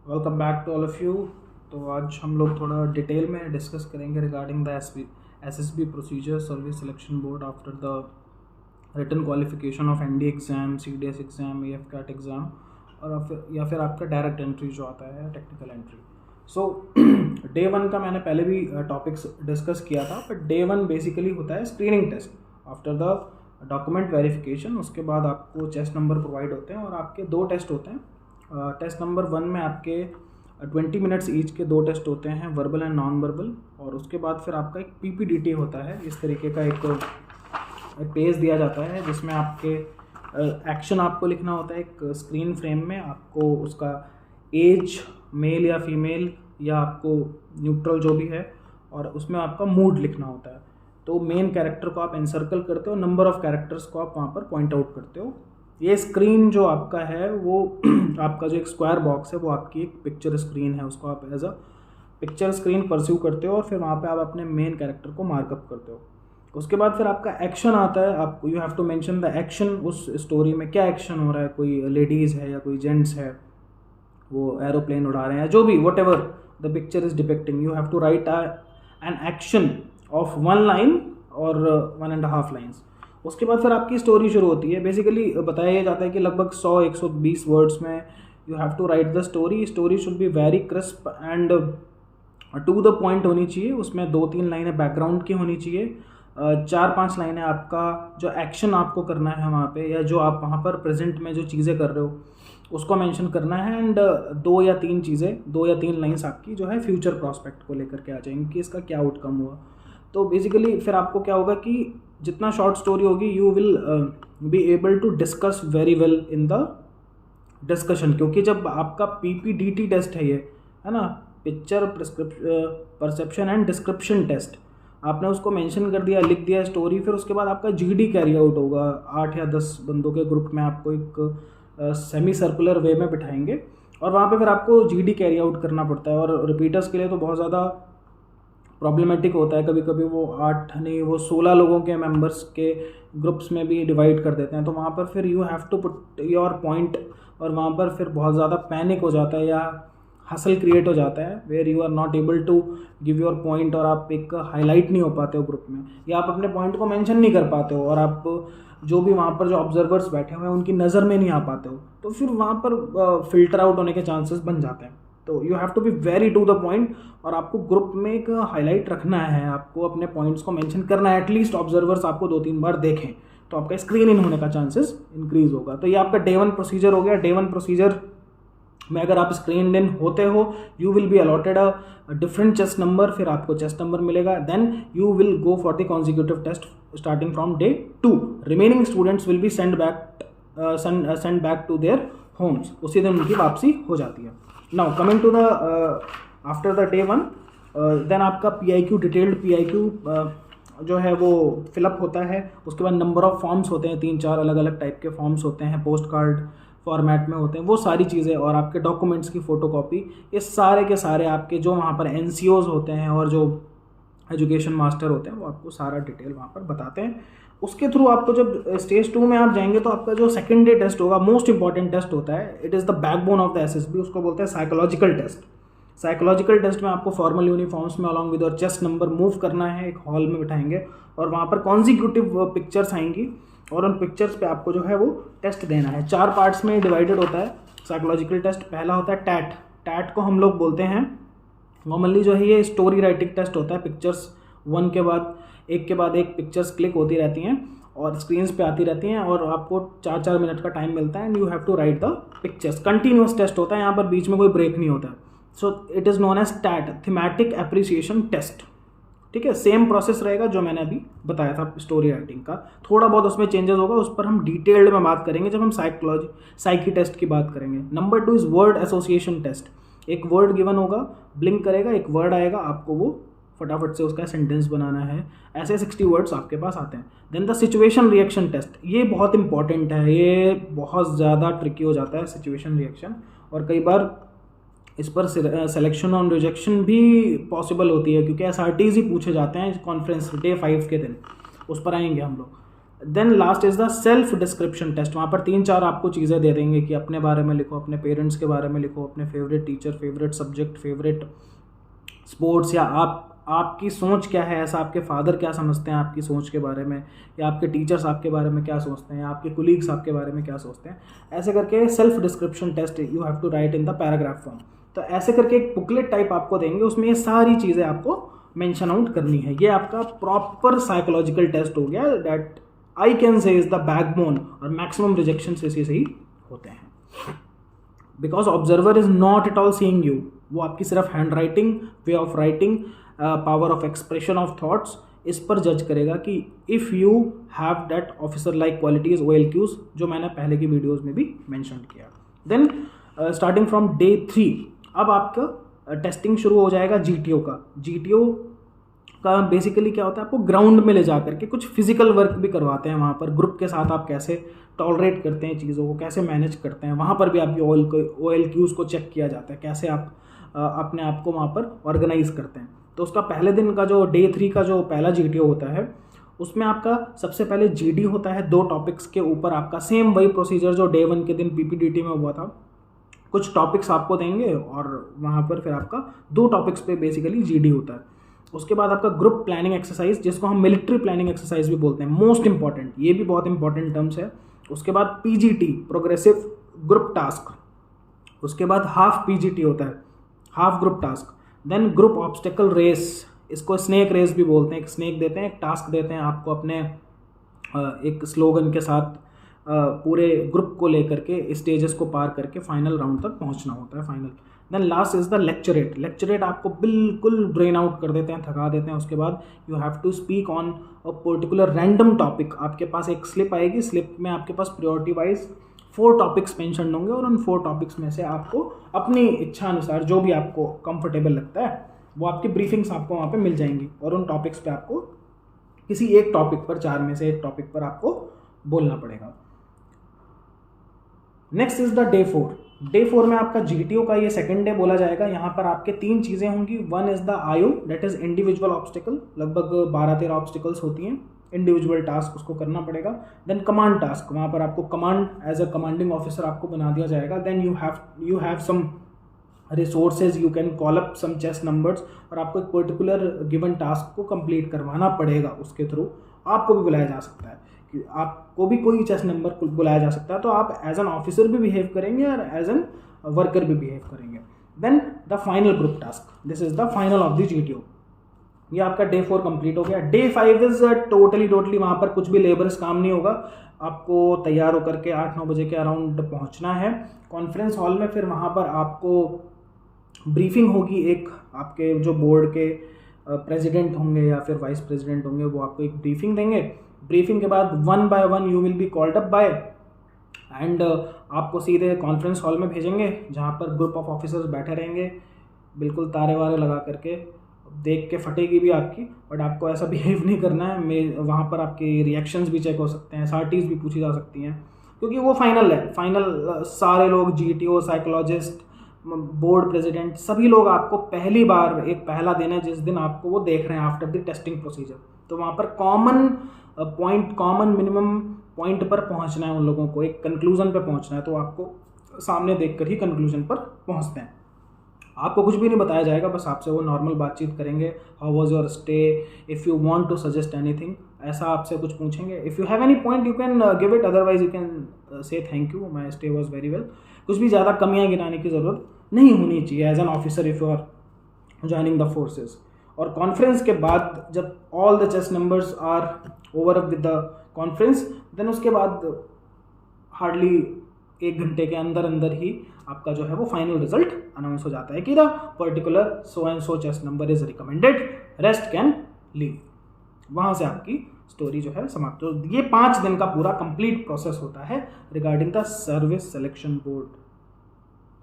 Welcome back to all of you. तो आज हम लोग थोड़ा डिटेल में डिस्कस करेंगे regarding the SSB procedure service selection board after the written qualification of ND exam, CDS exam, AF CAT exam और या फिर आपका डायरेक्ट एंट्री जो आता है technical entry. So day one का मैंने पहले भी टॉपिक्स डिस्कस किया था, बट डे वन बेसिकली होता है screening test after the document verification. उसके बाद आपको चेस्ट नंबर प्रोवाइड होते हैं और आपके दो टेस्ट होते हैं। टेस्ट नंबर 1 में आपके 20 मिनट्स ईच के दो टेस्ट होते हैं, वर्बल एंड नॉन वर्बल। और उसके बाद फिर आपका एक पीपीडीटी होता है, इस तरीके का एक पेज दिया जाता है जिसमें आपके एक्शन आपको लिखना होता है एक स्क्रीन फ्रेम में। आपको उसका एज मेल या फीमेल या आपको न्यूट्रल जो भी है, और उसमें आपका मूड लिखना होता है। तो मेन कैरेक्टर को आप एनसर्कल करते हो, नंबर ऑफ कैरेक्टर्स को आप वहाँ पर पॉइंट आउट करते हो। ये स्क्रीन जो आपका है वो आपका जो एक स्क्वायर बॉक्स है वो आपकी एक पिक्चर स्क्रीन है, उसको आप as a picture screen pursue करते हो और फिर वहाँ पे आप अपने मेन कैरेक्टर को मार्कअप करते हो। उसके बाद फिर आपका एक्शन आता है। आपको you have to mention the action, उस स्टोरी में क्या एक्शन हो रहा है, कोई लेडीज़ है या कोई जेंट्स है, वो एरोप्लेन उड़ा रहे हैं, जो भी whatever the picture is depicting, you have to write an action of 1 line और 1.5 लाइन्स। उसके बाद फिर आपकी स्टोरी शुरू होती है। बेसिकली बताया जाता है कि लगभग 100-120 वर्ड्स में you have to write the story. Story should be very crisp and to the point होनी चाहिए। उसमें 2-3 लाइनें बैकग्राउंड की होनी चाहिए, 4-5 लाइनें आपका जो एक्शन आपको करना है वहाँ पे, या जो आप वहाँ पर प्रेजेंट में जो चीज़ें कर रहे हो उसको मेंशन करना है। एंड 2 या 3 लाइन्स आपकी जो है फ्यूचर प्रॉस्पेक्ट को लेकर के आ जाएंगी कि इसका क्या आउटकम हुआ। तो बेसिकली फिर आपको क्या होगा कि जितना शॉर्ट स्टोरी होगी you will be able to discuss very well in the discussion, क्योंकि जब आपका पीपीडीटी टेस्ट है, ये है ना, picture perception and description test, आपने उसको मेंशन कर दिया, लिख दिया स्टोरी, फिर उसके बाद आपका जीडी कैरी आउट होगा। 8 या 10 बंदों के ग्रुप में आपको एक सेमी सर्कुलर वे में बिठाएंगे और वहाँ पे फिर आपको जीडी कैरी आउट करना पड़ता है। और रिपीटर्स के लिए तो बहुत ज़्यादा प्रॉब्लमेटिक होता है, कभी कभी वो 8 नहीं वो 16 लोगों के मेंबर्स के ग्रुप्स में भी डिवाइड कर देते हैं। तो वहाँ पर फिर you have to put your point, और वहाँ पर फिर बहुत ज़्यादा पैनिक हो जाता है या हसल क्रिएट हो जाता है where you are not able to give your point, और आप एक हाईलाइट नहीं हो पाते हो ग्रुप में, या आप अपने पॉइंट को मेंशन नहीं कर पाते हो, और आप जो भी वहाँ पर जो ऑब्जर्वर्स बैठे हुए हैं उनकी नज़र में नहीं आ पाते हो, तो फिर वहाँ पर फिल्टर आउट होने के चांसेस बन जाते हैं। तो you have to be very to the point, और आपको ग्रुप में एक हाईलाइट रखना है, आपको अपने पॉइंट्स को मेंशन करना है। एटलीस्ट ऑब्जर्वर्स आपको 2-3 बार देखें तो आपका स्क्रीन इन होने का चांसेस इंक्रीज होगा। तो ये आपका डे 1 प्रोसीजर हो गया। डे 1 प्रोसीजर में अगर आप स्क्रीन इन होते हो, you will be allotted a different chest number, फिर आपको चेस्ट नंबर मिलेगा। Then you will go for the consecutive test starting from day 2। Remaining students will be send back to their homes. उसी दिन उनकी वापसी हो जाती है। Now coming to the after the day 1, then आपका PIQ, डिटेल्ड PIQ जो है वो फिलअप होता है। उसके बाद नंबर ऑफ फॉर्म्स होते हैं, 3-4 अलग अलग टाइप के फॉर्म्स होते हैं, पोस्ट कार्ड फॉर्मेट में होते हैं, वो सारी चीज़ें, और आपके डॉक्यूमेंट्स की फ़ोटोकॉपी, ये सारे के सारे आपके जो वहाँ पर NCOs होते हैं और जो एजुकेशन मास्टर होते हैं वो आपको सारा डिटेल वहाँ पर बताते हैं। उसके थ्रू आपको जब स्टेज 2 में आप जाएंगे तो आपका जो सेकंड डे टेस्ट होगा, मोस्ट इंपॉर्टेंट टेस्ट होता है। It is the backbone of the SSB, उसको बोलते हैं साइकोलॉजिकल टेस्ट। साइकोलॉजिकल टेस्ट में आपको फॉर्मल यूनिफॉर्म्स में अलॉन्ग विद और चेस्ट नंबर मूव करना है, एक हॉल में बिठाएंगे और वहाँ पर कॉन्जिक्यूटिव पिक्चर्स आएंगी और उन पिक्चर्स पे आपको जो है वो टेस्ट देना है। 4 पार्ट्स में डिवाइडेड होता है साइकोलॉजिकल टेस्ट। पहला होता है टैट। टैट को हम लोग बोलते हैं नॉर्मली जो है ये स्टोरी राइटिंग टेस्ट होता है। पिक्चर्स एक के बाद एक पिक्चर्स क्लिक होती रहती हैं और स्क्रीन्स पे आती रहती हैं, और आपको 4-4 मिनट का टाइम मिलता है and you have to write the pictures. Continuous test होता है, यहाँ पर बीच में कोई ब्रेक नहीं होता है। So it is known as TAT, thematic appreciation test. ठीक है, सेम प्रोसेस रहेगा जो मैंने अभी बताया था स्टोरी राइटिंग का। थोड़ा बहुत उसमें चेंजेस होगा, उस पर हम डिटेल्ड में बात करेंगे जब हम साइकी टेस्ट की बात करेंगे। Number 2 is word association test. एक वर्ड गिवन होगा, ब्लिंक करेगा, एक वर्ड आएगा, आपको वो फटाफट से उसका सेंटेंस बनाना है। ऐसे 60 वर्ड्स आपके पास आते हैं। Then the situation reaction test, ये बहुत इंपॉर्टेंट है, ये बहुत ज़्यादा ट्रिकी हो जाता है सिचुएशन रिएक्शन, और कई बार इस पर सिलेक्शन और रिजेक्शन भी पॉसिबल होती है, क्योंकि SRTs ही पूछे जाते हैं कॉन्फ्रेंस डे 5 के दिन, उस पर आएंगे हम लोग। Then last is the self description test. वहाँ पर 3-4 आपको चीज़ें दे देंगे कि अपने बारे में लिखो, अपने पेरेंट्स के बारे में लिखो, अपने favourite teacher, favourite subject, favourite sports, या आपकी सोच क्या है, ऐसा आपके फादर क्या समझते हैं आपकी सोच के बारे में, या आपके टीचर्स आपके बारे में क्या सोचते हैं, या आपके कोलीग्स आपके बारे में क्या सोचते हैं। ऐसे करके self description test you have to write in the paragraph form. तो ऐसे करके एक बुकलेट टाइप आपको देंगे, उसमें ये सारी चीज़ें आपको मेंशन आउट करनी है। ये आपका प्रॉपर साइकोलॉजिकल टेस्ट हो गया, that I can say is the backbone, और मैक्सिमम रिजेक्शन इसी से ही होते हैं। Because observer is not at all seeing you, वो आपकी सिर्फ hand writing, way of writing, power of expression of thoughts, इस पर जज करेगा कि if you have that officer like qualities, OLQs, जो मैंने पहले की वीडियोज़ में भी मैंशन किया। देन स्टार्टिंग फ्रॉम डे 3 अब आपका टेस्टिंग शुरू हो जाएगा GTO का। GTO का बेसिकली क्या होता है, आपको ग्राउंड में ले जा करके कुछ फिजिकल वर्क भी करवाते हैं। वहाँ पर ग्रुप के साथ आप कैसे टॉलरेट करते हैं चीज़ों को, कैसे मैनेज करते हैं, वहाँ पर भी आपकी OLQs को चेक किया जाता है, कैसे आप अपने आप को वहाँ पर ऑर्गेनाइज करते हैं। तो उसका पहले दिन का जो डे 3 का जो पहला GTO होता है, उसमें आपका सबसे पहले GD होता है 2 टॉपिक्स के ऊपर। आपका सेम वही प्रोसीजर जो डे 1 के दिन PPDT में हुआ था, कुछ टॉपिक्स आपको देंगे और वहाँ पर फिर आपका 2 टॉपिक्स पे बेसिकली GD होता है। उसके बाद आपका ग्रुप प्लानिंग एक्सरसाइज, जिसको हम मिलिट्री प्लानिंग एक्सरसाइज भी बोलते हैं, मोस्ट इंपॉर्टेंट, ये भी बहुत इंपॉर्टेंट टर्म्स है। उसके बाद PGT, प्रोग्रेसिव ग्रुप टास्क। उसके बाद हाफ PGT होता है, half group task. Then group obstacle race, इसको स्नेक रेस भी बोलते हैं। एक स्नेक देते हैं, एक टास्क देते हैं आपको अपने एक स्लोगन के साथ पूरे ग्रुप को लेकर के स्टेजेस को पार करके फाइनल राउंड तक पहुंचना होता है, final. Then last is the lecturette. Lecturette आपको बिल्कुल ड्रेन आउट कर देते हैं, थका देते हैं। उसके बाद you have to speak on a particular random topic. आपके पास एक स्लिप आएगी, स्लिप में आपके पास प्रायोरिटी वाइज 4 टॉपिक्स मेंशन होंगे, और उन 4 टॉपिक्स में से आपको अपनी इच्छा अनुसार जो भी आपको कंफर्टेबल लगता है वो आपकी ब्रीफिंग्स आपको वहाँ पे मिल जाएंगी, और उन टॉपिक्स पे आपको किसी एक टॉपिक पर, 4 में से एक टॉपिक पर आपको बोलना पड़ेगा। Next is the day 4। Day 4 में आपका GTO का ये सेकंड डे बोला जाएगा। यहाँ पर आपके 3 चीज़ें होंगी। One is the IO, that is individual obstacle, लगभग 12-13 ऑब्स्टिकल्स होती हैं, इंडिविजुअल टास्क उसको करना पड़ेगा। देन कमांड टास्क, वहाँ पर आपको command as a commanding officer आपको बना दिया जाएगा। Then you have some resources, you can call up some chest numbers, और आपको एक पर्टिकुलर गिवन टास्क को कंप्लीट करवाना पड़ेगा। उसके थ्रू आपको भी बुलाया जा सकता है, कि आपको भी कोई चेस नंबर बुलाया जा सकता है, तो आप एज एन ऑफिसर भी बिहेव करेंगे और एज एन वर्कर भी बिहेव करेंगे। Then the final group task, this is the final of the GTO। ये आपका डे 4 कंप्लीट हो गया। डे 5 इज टोटली वहाँ पर कुछ भी लेबरस काम नहीं होगा। आपको तैयार होकर के 8-9 बजे के अराउंड पहुँचना है कॉन्फ्रेंस हॉल में। फिर वहाँ पर आपको ब्रीफिंग होगी, एक आपके जो बोर्ड के प्रेसिडेंट होंगे या फिर वाइस प्रेसिडेंट होंगे, वो आपको एक ब्रीफिंग देंगे। ब्रीफिंग के बाद 1 by 1 you will be called up by, and आपको सीधे कॉन्फ्रेंस हॉल में भेजेंगे, जहाँ पर ग्रुप ऑफ ऑफिसर्स बैठे रहेंगे, बिल्कुल तारे वारे लगा करके। देख के फटेगी भी आपकी, बट आपको ऐसा बिहेव नहीं करना है। वहाँ पर आपके रिएक्शंस भी चेक हो सकते हैं, SRTs भी पूछी जा सकती हैं, क्योंकि वो फाइनल है। फाइनल सारे लोग, GTO, साइकोलॉजिस्ट, बोर्ड प्रेसिडेंट, सभी लोग आपको पहली बार एक पहला दिन है जिस दिन आपको वो देख रहे हैं आफ्टर द टेस्टिंग प्रोसीजर। तो वहाँ पर common point, common minimum point पर पहुँचना है उन लोगों को, एक कंक्लूजन पर पहुँचना है। तो आपको सामने देख कर ही कंक्लूजन पर पहुँचते हैं। आपको कुछ भी नहीं बताया जाएगा, बस आपसे वो नॉर्मल बातचीत करेंगे। How was your stay, if you want to suggest anything, ऐसा आपसे कुछ पूछेंगे। If you have any point you can give it, otherwise you can say thank you, my stay was very well. कुछ भी ज़्यादा कमियाँ गिनाने की ज़रूरत नहीं होनी चाहिए as an officer if you are joining the forces. और कॉन्फ्रेंस के बाद जब all the chest numbers are over up with the conference, then उसके बाद हार्डली 1 घंटे के अंदर अंदर ही आपका जो है वो फाइनल रिजल्ट अनाउंस हो जाता है कि the particular so and so chest number is recommended, rest can leave. वहाँ से आपकी स्टोरी जो है समाप्त। तो ये 5 दिन का पूरा कंप्लीट प्रोसेस होता है regarding the service selection board,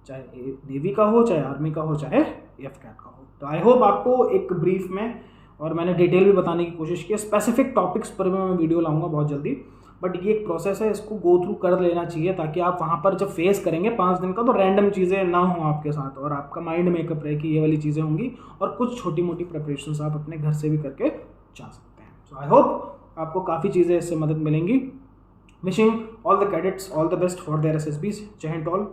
चाहे नेवी का हो, चाहे आर्मी का हो, चाहे FCAT का हो। तो आई होप आपको एक ब्रीफ में, और मैंने डिटेल भी बताने की कोशिश की, स्पेसिफिक टॉपिक्स पर मैं वीडियो लाऊंगा बहुत जल्दी, बट ये एक प्रोसेस है, इसको गो थ्रू कर लेना चाहिए ताकि आप वहाँ पर जब फेस करेंगे 5 दिन का, तो रैंडम चीज़ें ना हो आपके साथ, और आपका माइंड मेकअप रहे कि ये वाली चीज़ें होंगी, और कुछ छोटी मोटी प्रिपरेशंस आप अपने घर से भी करके जा सकते हैं। सो आई होप आपको काफ़ी चीज़ें इससे मदद मिलेंगी। Wishing all the cadets all the best for their SSBs। जय हिंद ऑल।